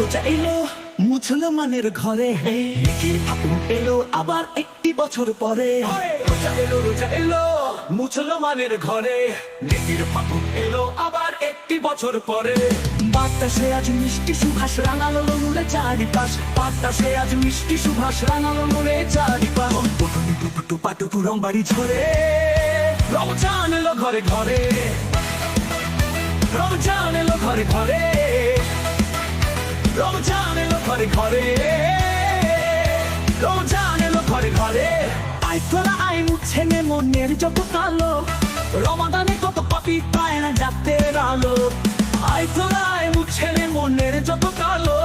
রোজা এলো মুসলমানের ঘরে, নেকির ফাগুন এলো আবার একটি বছর পরে। রোজা এলো মুসলমানের ঘরে, নেকির ফাগুন এলো আবার একটি বছর পরে। বাতাসে আজ মিষ্টি সুভাষ রাঙালো নুরে চারিপাশ, বাতাসে আজ মিষ্টি সুভাষ রাঙালো নুরে চারিপাশ। টুপা টুপু রং বাড়ি ঝরে, রমজান এলো ঘরে ঘরে, রমজান এলো ঘরে ঘরে, রমজান এলো ঘরে ঘরে, রমজান এলো ঘরে ঘরে। আয় তোরা আয় মুছে নে মনের যত কালো, রমাদানে কত পাপি পায় না জাতের আলো। আয় তোরা আয় মুছে নে মনের যত কালো।